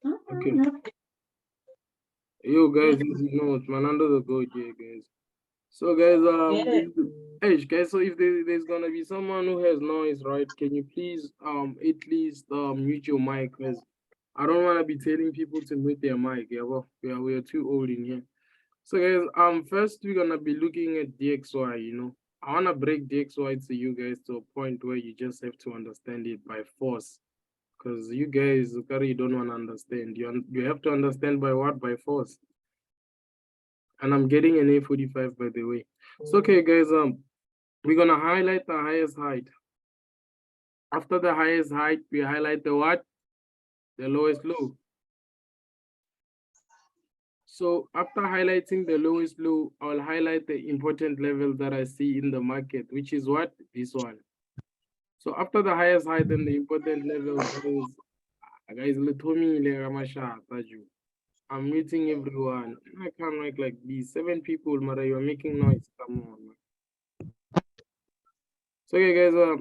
Okay. Yo, guys, as you know, it's Manando the goat here, guys. So, guys, guys, so if there's gonna be someone who has noise, right? Can you please, at least, mute your mic, cause I don't wanna be telling people to mute their mic. Yeah, well, we are too old in here. So, guys, first we're gonna be looking at DXY. I wanna break DXY to you guys to a point where you just have to understand it by force. Because you guys, you don't want to understand. You have to understand by what? By force. And I'm getting an A45, by the way. So, okay, guys, we're going to highlight the highest height. After the highest height, we highlight the what? The lowest low. So after highlighting the lowest low, I'll highlight the important level that I see in the market, which is what? This one. So after the highest height and the important level, guys, I'm meeting everyone. I can't make like these 7 people, Mara, you're making noise. Come on, man. So, okay, guys,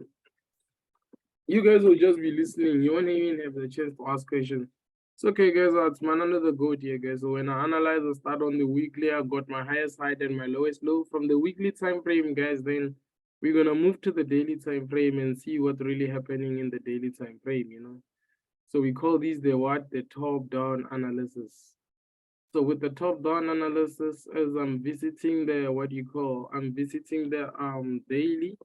you guys will just be listening. You won't even have the chance to ask questions. So, okay, guys, it's Manando the goat here, guys. So, when I analyze, I start on the weekly. I got my highest height and my lowest low. From the weekly time frame, guys, then we're going to move to the daily time frame and see what's really happening in the daily time frame. So, we call these the what? The top-down analysis. So with the top-down analysis, as I'm visiting I'm visiting the daily.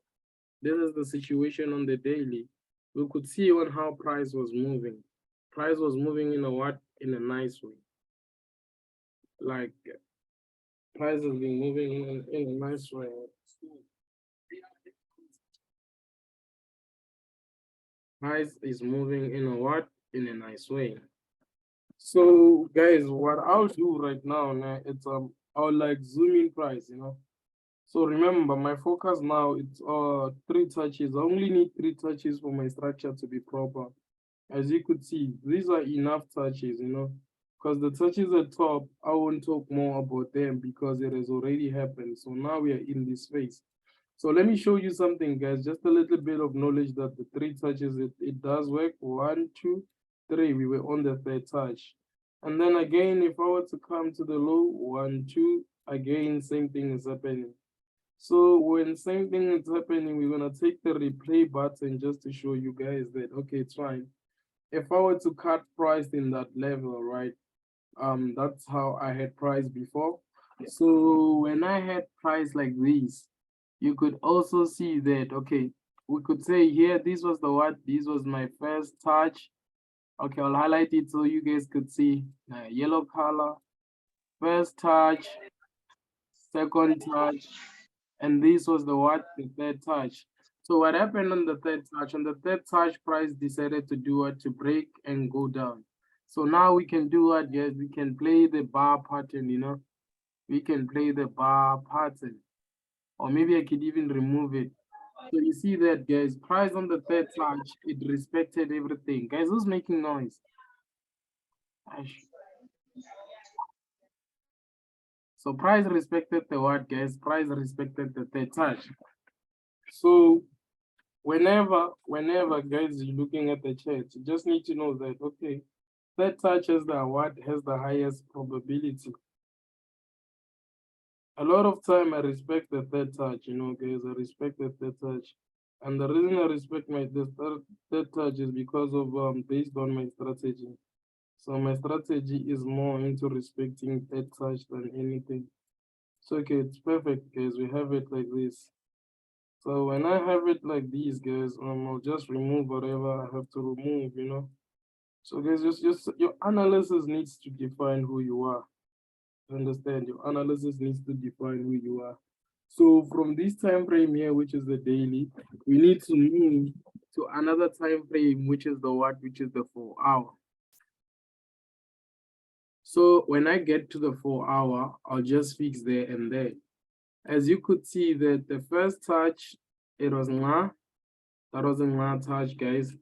This is the situation on the daily. We could see on how price was moving. Price was moving in a what? In a nice way. Like price has been moving in a nice way. Price is moving in a what? In a nice way. So guys, what I'll do right now, it's I'll like zoom in price. So remember, my focus now, it's 3 touches. I only need 3 touches for my structure to be proper. As you could see, these are enough touches, because the touches at top, I won't talk more about them because it has already happened. So now we are in this phase. So let me show you something, guys, just a little bit of knowledge that the 3 touches, it does work. 1, 2, 3, we were on the 3rd touch. And then again, if I were to come to the low, 1, 2, again, same thing is happening. So when same thing is happening, we're gonna take the replay button just to show you guys that, okay, it's fine. If I were to cut price in that level, right? That's how I had price before. So when I had price like this, you could also see that, okay, we could say here, this was the what? This was my first touch. Okay, I'll highlight it so you guys could see yellow color, first touch, second touch, and this was the what? The 3rd touch. So what happened on the 3rd touch? On the 3rd touch, price decided to do what? To break and go down. So now we can do what? Yes, we can play the bar pattern. We can play the bar pattern. Or maybe I could even remove it. So you see that, guys, price on the 3rd touch, it respected everything. Guys, who's making noise? So price respected the what, guys? Price respected the 3rd touch. So whenever guys you're looking at the chart, you just need to know that, okay, 3rd touch has the highest probability. A lot of time I respect the 3rd touch, guys. I respect the 3rd touch. And the reason I respect the third touch is because of based on my strategy. So my strategy is more into respecting 3rd touch than anything. So okay, it's perfect, guys. We have it like this. So when I have it like these, guys, I'll just remove whatever I have to remove. So guys, just your analysis needs to define who you are. Understand? Your analysis needs to define who you are. So from this time frame here, which is the daily, we need to move to another time frame, which is the what? Which is the 4-hour. So when I get to the 4-hour, I'll just fix there and there. As you could see that the first touch, it was that wasn't one touch, guys.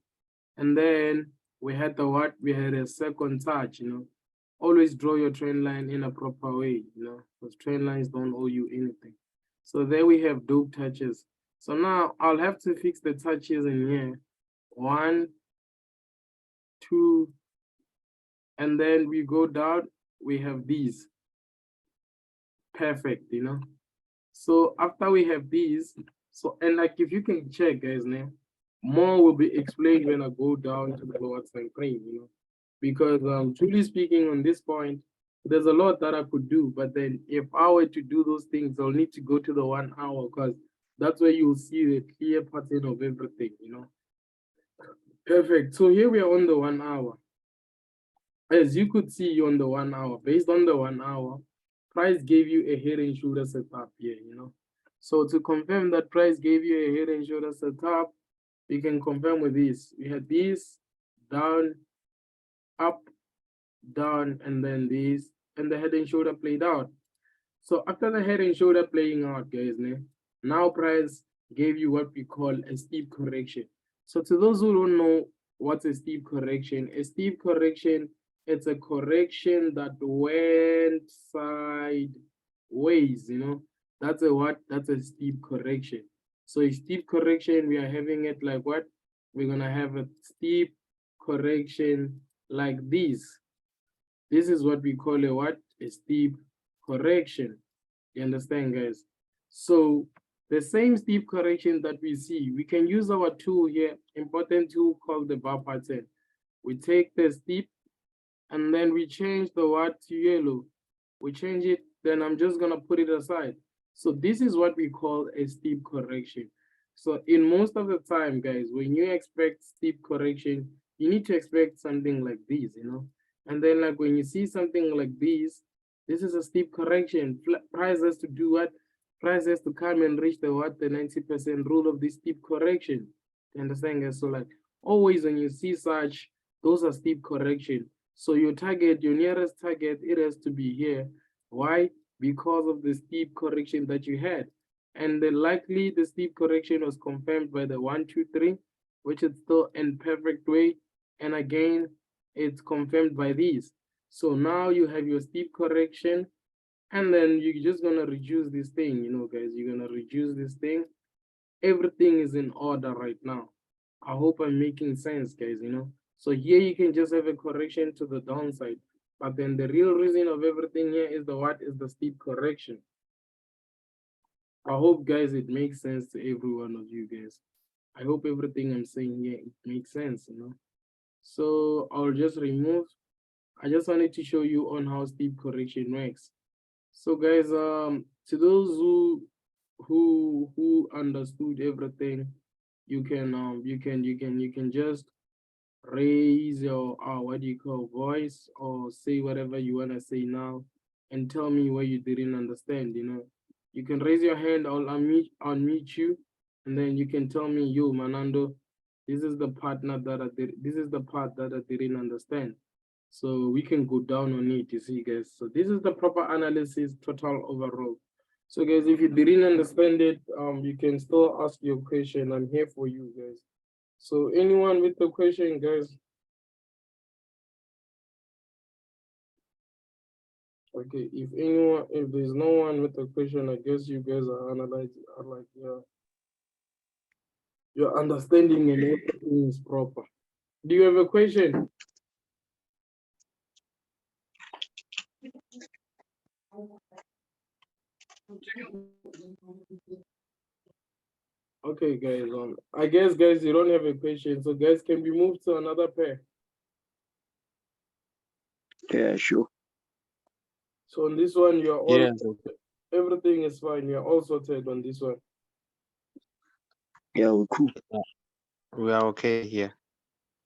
And then we had the what? We had a second touch. Always draw your trend line in a proper way, because trend lines don't owe you anything. So there we have dope touches. So now I'll have to fix the touches in here. 1, 2, And then we go down, we have these. Perfect, you know. So after we have these, so and like if you can check, guys, now more will be explained when I go down to the lower time frame, you know. Because truly speaking on this point, there's a lot that I could do, but then if I were to do those things, I'll need to go to the 1 hour because that's where you'll see the clear pattern of everything, you know. Perfect. So here we are on the 1 hour. As you could see on the 1 hour, based on the 1 hour, price gave you a head and shoulder setup here, you know. So to confirm that price gave you a head and shoulder setup, we can confirm with this. We had this down, up, down, and then this, and the head and shoulder played out. So after the head and shoulder playing out, guys, now price gave you what we call a steep correction. So to those who don't know what's a steep correction, it's a correction that went sideways, you know. That's a what? That's a steep correction. So a steep correction, we are having it like what? We're gonna have a steep correction like this. This is what we call a what? A steep correction. You understand, guys? So the same steep correction that we see, we can use our tool here, important tool called the bar pattern. We take the steep and then we change the what to yellow. We change it, then I'm just gonna put it aside. So this is what we call a steep correction. So in most of the time, guys, when you expect steep correction, you need to expect something like this, you know? And then like when you see something like this is a steep correction. Price has to do what? Price has to come and reach the what? The 90% rule of this steep correction. You understand, guys? So like always when you see such, those are steep correction. So your target, your nearest target, it has to be here. Why? Because of the steep correction that you had. And then likely the steep correction was confirmed by the 1, 2, 3, which is still in perfect way. And again, it's confirmed by these. So now you have your steep correction, and then you're just gonna reduce this thing, you know, guys, you're gonna reduce this thing. Everything is in order right now. I hope I'm making sense, guys, you know. So here you can just have a correction to the downside, but then the real reason of everything here is the what is the steep correction. I hope, guys, it makes sense to every one of you guys. I hope everything I'm saying here it makes sense, you know. So I'll just remove. I just wanted to show you on how steep correction works. So guys, to those who understood everything, you can just raise your what do you call voice or say whatever you want to say now and tell me what you didn't understand, you know. You can raise your hand, I'll unmute you, and then you can tell me, yo, Manando, this is the partner that I did, this is the part that I didn't understand. So we can go down on it, you see, guys. So this is the proper analysis total overall. So guys, if you didn't understand it, you can still ask your question. I'm here for you guys. So anyone with the question, guys? Okay, if there's no one with a question, I guess you guys are analyzing, are like, yeah, your understanding and everything is proper. Do you have a question? Okay, guys, I guess, guys, you don't have a question. So guys, can we move to another pair? Yeah, sure. So on this one, you're all, Yeah, everything is fine. You're all sorted on this one. Yeah, we're cool. we are okay here.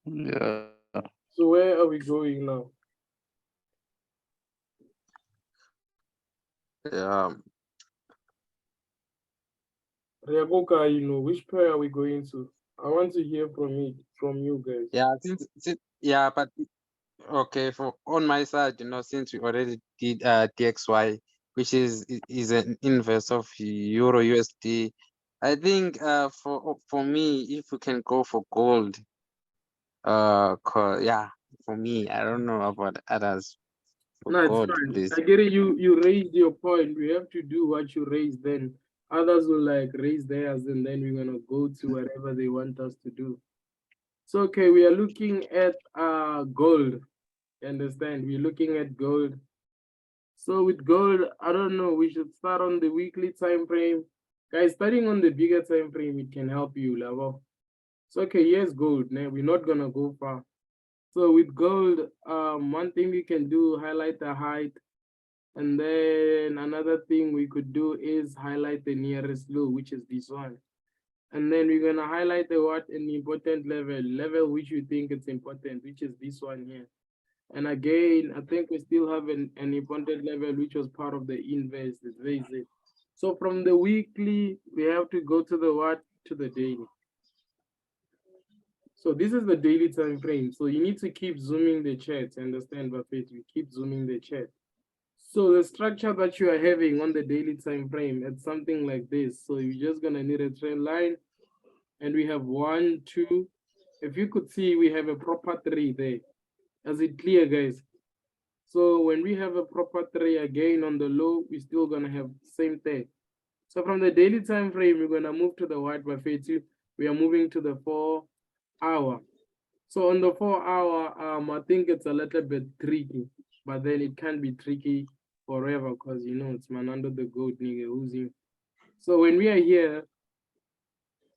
Yeah. So where are we going now? Um, Riagoka, you know, which pair are we going to? I want to hear from you guys. yeah, yeah, but okay, for on my side, you know, since we already did DXY, which is an inverse of Euro USD, I think for me, if we can go for gold, yeah, for me, I don't know about others. For No, it's gold, fine. please. I get it. You raised your point. We have to do what you raised. Then others will like raise theirs, and then we're gonna go to whatever they want us to do. So okay, we are looking at gold. You understand? We're looking at gold. So with gold, I don't know, we should start on the weekly time frame. Guys, starting on the bigger time frame, it can help you, level. So okay, here's gold. Now we're not gonna go far. So with gold, one thing we can do, highlight the height. And then another thing we could do is highlight the nearest low, which is this one. And then we're gonna highlight the what an important level which you think it's important, which is this one here. And again, I think we still have an important level which was part of the invest. Where is it? So from the weekly, we have to go to the what? To the daily. So this is the daily time frame. So you need to keep zooming the chart. Understand, Buffett? You keep zooming the chart. So the structure that you are having on the daily time frame, it's something like this. So you're just gonna need a trend line, and we have 1, 2. If you could see, we have a proper 3 there. Is it clear, guys? So when we have a proper 3 again on the low, we're still gonna have same thing. So from the daily time frame, we're gonna move to the white buffet. We are moving to the 4-hour. So on the 4-hour, I think it's a little bit tricky, but then it can be tricky forever because you know it's manando the goat nigga who's you. So when we are here,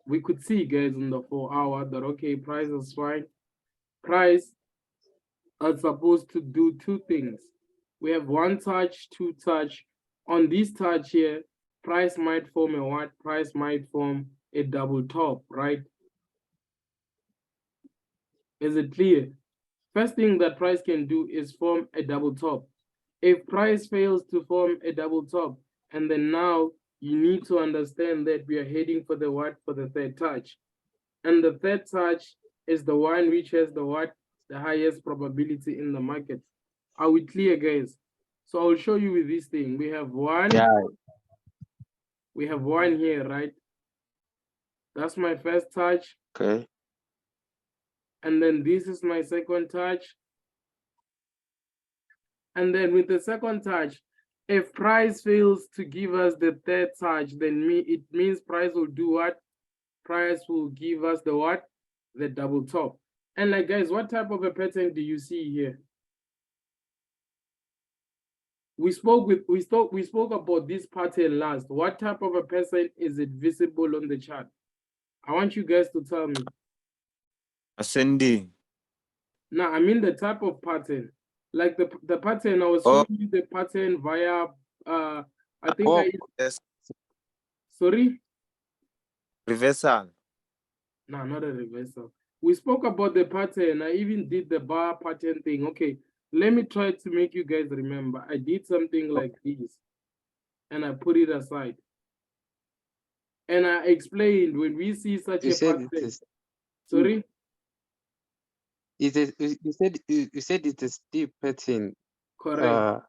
we could see guys on the 4-hour that okay, price is fine. Price are supposed to do two things. We have one touch, two touch. On this touch here, price might form a what? Price might form a double top, right? Is it clear? First thing that price can do is form a double top. If price fails to form a double top, and then now you need to understand that we are heading for the what? For the third touch. And the third touch is the one which has the what? The highest probability in the market. Are we clear, guys? So I'll show you with this thing. We have one. Yeah. We have one here, right? That's my first touch. Okay. And then this is my second touch. And then with the second touch, if price fails to give us the third touch, then it means price will do what? Price will give us the what? The double top. And like guys, what type of a pattern do you see here? We spoke about this pattern last. What type of a pattern is it visible on the chart? I want you guys to tell me. Ascending. Now, I mean the type of pattern. Like the pattern, I was showing you the pattern via I think yes. Sorry? Reversal. No, not a reversal. We spoke about the pattern. I even did the bar pattern thing. Okay, let me try to make you guys remember. I did something like this, and I put it aside. And I explained when we see such You a said pattern. it is. Sorry? You said it's a steep pattern. Correct.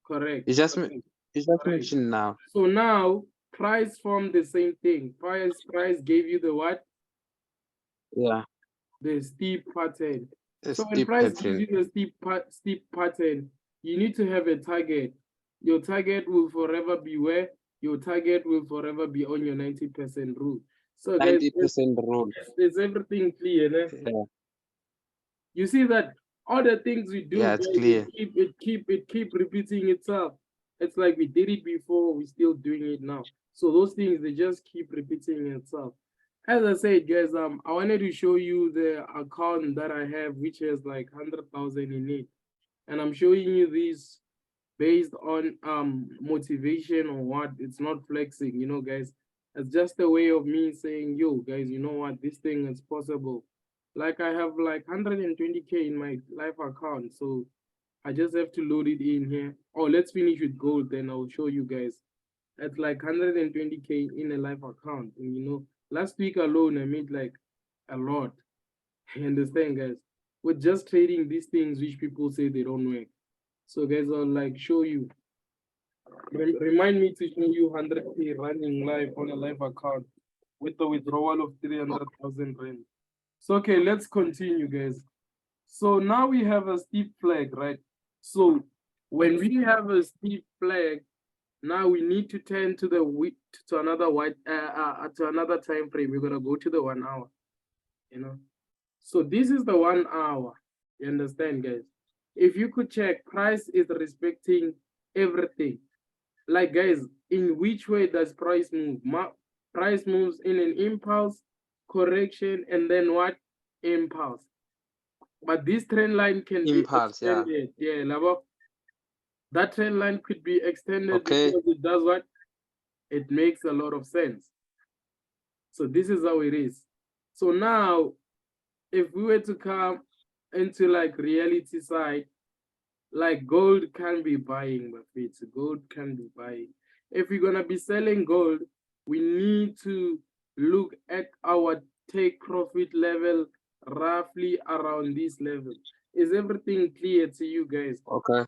Correct. You just Correct. mentioned now. So now price formed the same thing. Price gave you the what? Yeah. The steep pattern. A So when steep price pattern. gives you the steep pattern, you need to have a target. Your target will forever be where? Your target will forever be on your 90% rule. So guys, 90% rule. is everything clear? Ne? Yeah. You see that all the things we do, Yeah, it's guys, clear. it keep repeating itself. It's like we did it before, we're still doing it now. So those things, they just keep repeating itself. As I said, guys, I wanted to show you the account that I have, which has like 100,000 in it. And I'm showing you this based on motivation or what. It's not flexing, you know, guys. It's just a way of me saying, yo, guys, you know what, this thing is possible. Like I have like 120K in my life account, so I just have to load it in here. Oh, let's finish with gold, then I'll show you guys. At like 120K in a life account. And you know, last week alone, I made like a lot. You understand, guys? With just trading these things which people say they don't work. So guys, I'll like show you. Remind me to show you 100K running live on a live account with the withdrawal of 300,000 rand. So okay, let's continue, guys. So now we have a steep flag, right? So when we have a steep flag, now we need to turn to to another to another time frame. We're gonna go to the 1 hour, you know. So this is the 1 hour. You understand, guys? if you could check, price is respecting everything. Like guys, in which way does price move? Price moves in an impulse, correction, and then what? Impulse. But this trend line can be Impulse, yeah. extended. Yeah, Labo. That trend line could be extended Okay. because it does what? It makes a lot of sense. So this is how it is. So now, if we were to come into like reality side, like gold can be buying, but it's gold can be buying. If we're gonna be selling gold, we need to look at our take profit level roughly around this level. Is everything clear to you guys? Okay.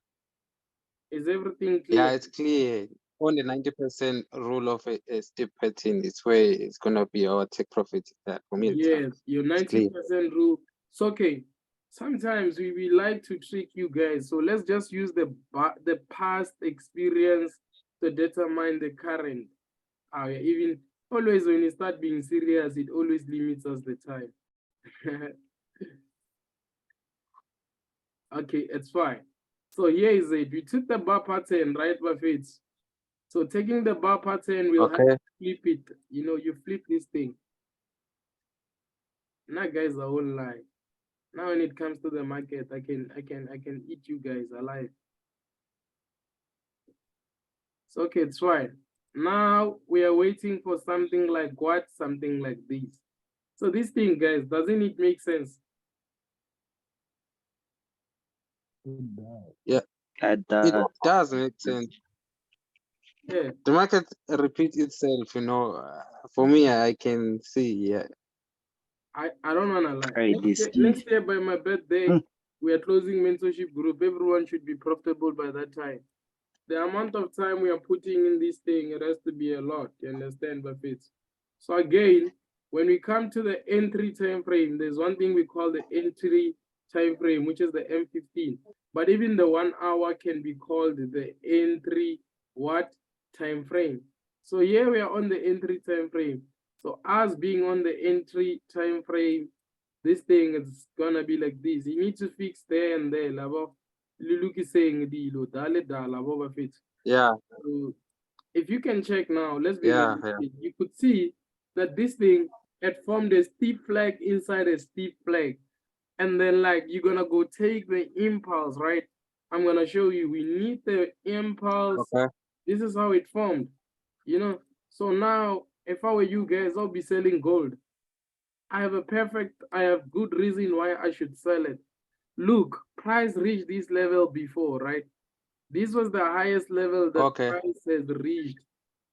Is everything clear? Yeah, it's clear. On the 90% rule of a steep pattern, it's where it's gonna be our take profit. That for me, Yes, your it's clear. 90% rule. So okay, sometimes we like to trick you guys. So let's just use the past experience to determine the current. Even always when you start being serious, it always limits us the time. Okay, it's fine. So here is it. We took the bar pattern, right, Buffett? So taking the bar pattern, we'll have to flip it. You know, you flip this thing. Now, guys, a whole lie. Now, when it comes to the market, I can eat you guys alive. So okay, it's fine. Now we are waiting for something like what? Something like this. So this thing, guys, doesn't it make sense? Yeah, It it does make sense. Yeah. The market repeats itself, you know. For me, I can see, yeah. I don't wanna lie. Right, Next year by my birthday, we are closing mentorship group. Everyone should be profitable by that time. The amount of time we are putting in this thing, it has to be a lot. You understand, Buffett? So again, when we come to the entry time frame, there's one thing we call the entry time frame, which is the M15. But even the 1 hour can be called the entry what time frame. So here we are on the entry time frame. So us being on the entry time frame, this thing is gonna be like this. You need to fix there and there, labo. Look is saying dilo, dale dala, boba fit. Yeah, So if you can check now, let's be yeah, realistic. You could see that this thing had formed a steep flag inside a steep flag. And then like you're gonna go take the impulse, right? I'm gonna show you. We need the impulse. okay. This is how it formed, you know. So now, if I were you guys, I'll be selling gold. I have good reason why I should sell it. Look, price reached this level before, right? This was the highest level that price has reached.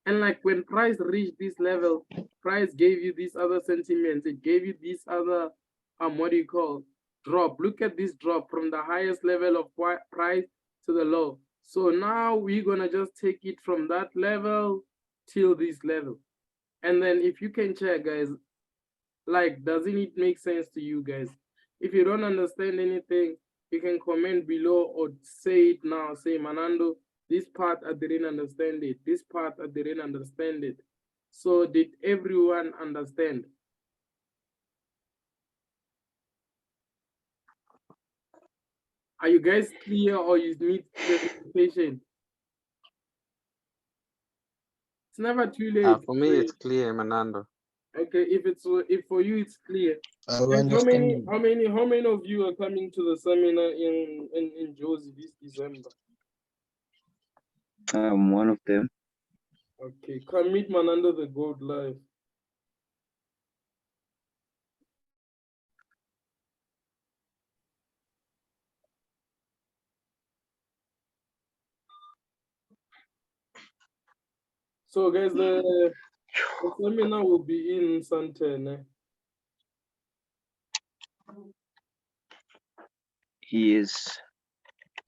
And like when price reached this level, price gave you these other sentiments. It gave you this other, what do you call, drop. Look at this drop from the highest level of price to the low. So now we're gonna just take it from that level till this level. And then if you can check, guys, like, doesn't it make sense to you guys? If you don't understand anything, you can comment below or say it now. Say, Manando, this part I didn't understand it. This part I didn't understand it. So did everyone understand? Are you guys clear or you need clarification? It's never too late. For me, it's clear, Manando. Okay, if for you it's clear. How many of you are coming to the seminar in Jozi this December? I'm one of them. Okay, come meet Manando the Gold live. So guys, the seminar will be in Santana. Yes.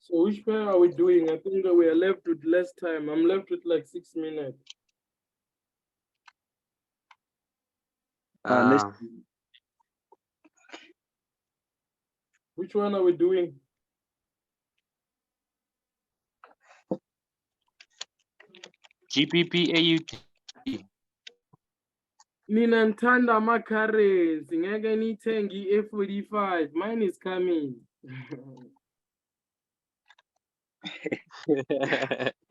So which pair are we doing? I think that we are left with less time. I'm left with like 6 minutes. Which one are we doing? GPP AUD. Nina Ntanda Makares, ngeke nithengi i-F45. Mine is coming.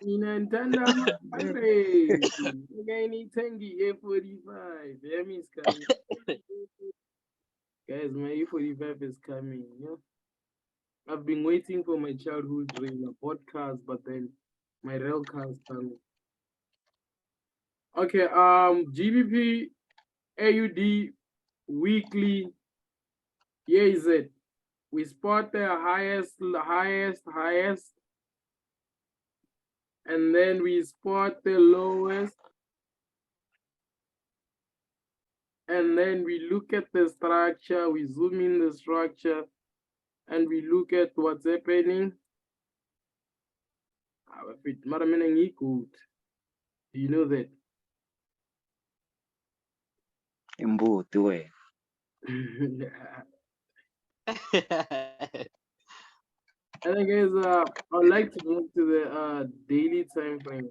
Inantanda Andre. Again, Tangy A45. Yami is coming. Guys, my A45 is coming. Yeah. I've been waiting for my childhood dream, a podcast, but then my rail car is coming. Okay, GBP AUD weekly. Here is it. We spot the highest, and then we spot the lowest, and then we look at the structure, we zoom in the structure, and we look at what's happening. Do you know that? Imbuti we. And then guys, I'd like to move to the daily time frame.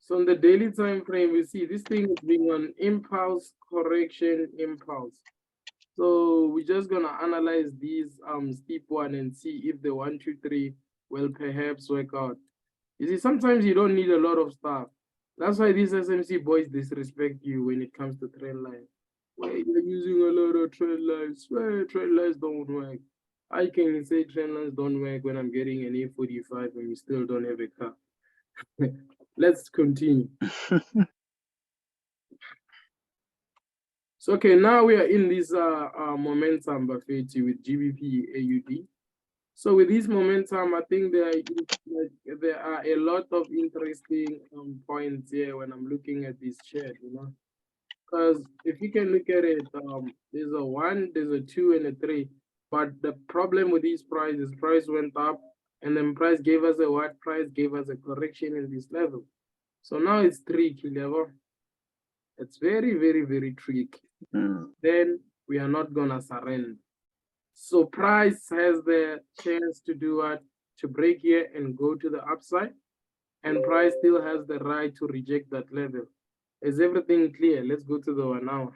So in the daily time frame, we see this thing is being on impulse, correction, impulse. So we're just gonna analyze these steep one and see if the 1, 2, 3 will perhaps work out. You see, sometimes you don't need a lot of stuff. That's why these SMC boys disrespect you when it comes to trend line. Why you're using a lot of trend lines? Swear trend lines don't work. I can say trend lines don't work when I'm getting an A45 and we still don't have a car. Let's continue. So okay, now we are in this momentum buffet with GBP AUD. So with this momentum, I think there are a lot of interesting points here when I'm looking at this chart, you know. Because if you can look at it, there's a 1, there's a 2, and a 3. But the problem with these prices, price went up, and then price gave us a what? Price gave us a correction in this level. So now it's tricky level. It's very, very, very tricky. Then we are not gonna surrender. So price has the chance to do what? To break here and go to the upside. And price still has the right to reject that level. Is everything clear? Let's go to the 1 hour.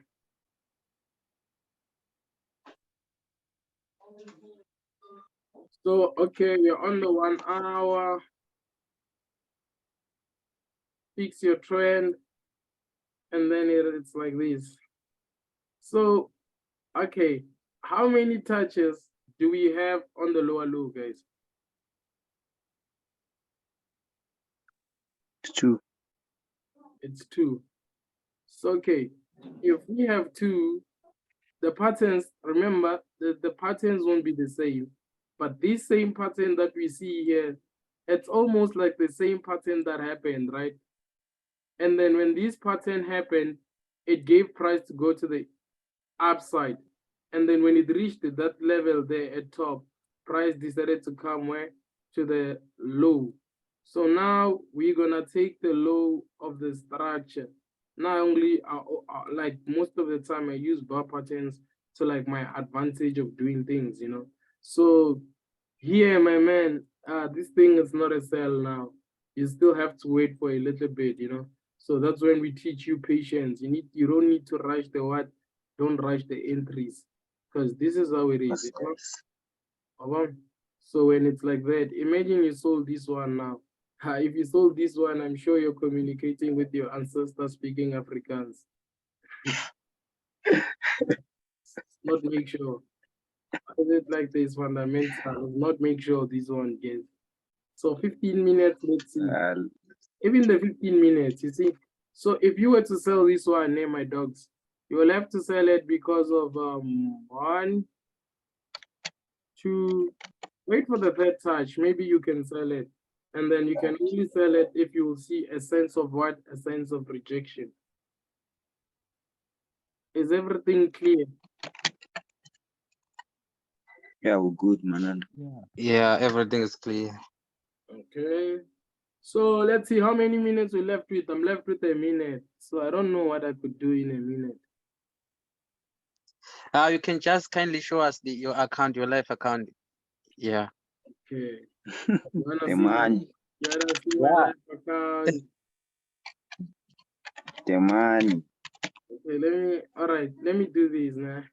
So, okay, we're on the 1 hour. Fix your trend. And then it's like this. So, okay, how many touches do we have on the lower low, guys? It's 2. It's 2. So, okay, if we have 2, the patterns, remember, the patterns won't be the same. But this same pattern that we see here, it's almost like the same pattern that happened, right? And then when this pattern happened, it gave price to go to the upside. And then when it reached that level there at top, price decided to come where? To the low. So now we're gonna take the low of the structure. Not only, like most of the time I use bar patterns to like my advantage of doing things, you know. So here, my man, this thing is not a sell now. You still have to wait for a little bit, you know. So that's when we teach you patience. You don't need to rush the what, don't rush the entries, because this is how it is. You know? So when it's like that, imagine you sold this one now. If you sold this one, I'm sure you're communicating with your ancestors speaking Afrikaans. Not make sure. Is it like this fundamental? Not make sure this one gets. So 15 minutes, let's see. Even the 15 minutes, you see. So if you were to sell this one, name my dogs, you will have to sell it because of 1, 2, wait for the third touch. Maybe you can sell it. And then you can only sell it if you will see a sense of what? A sense of rejection. Is everything clear? Yeah, we're good, manando. Yeah, everything is clear. Okay. So let's see how many minutes we left with. I'm left with a minute. So I don't know what I could do in a minute. You can just kindly show us your account, your live account. Yeah. Okay. You wanna The see man. you wanna see my live account? The man. Okay, let me do this now.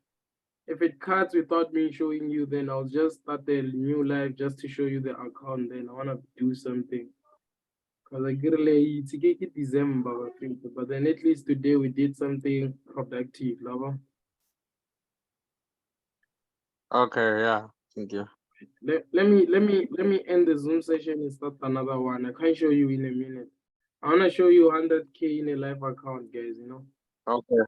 if it cuts without me showing you, then I'll just start the new live just to show you the account. Then I wanna do something. Cause I get late, it's December, I think. But then at least today we did something productive, lover. Okay, yeah, thank you. Let me end the Zoom session and start another one. I can't show you in a minute. I wanna show you 100K in a live account, guys, you know. Okay.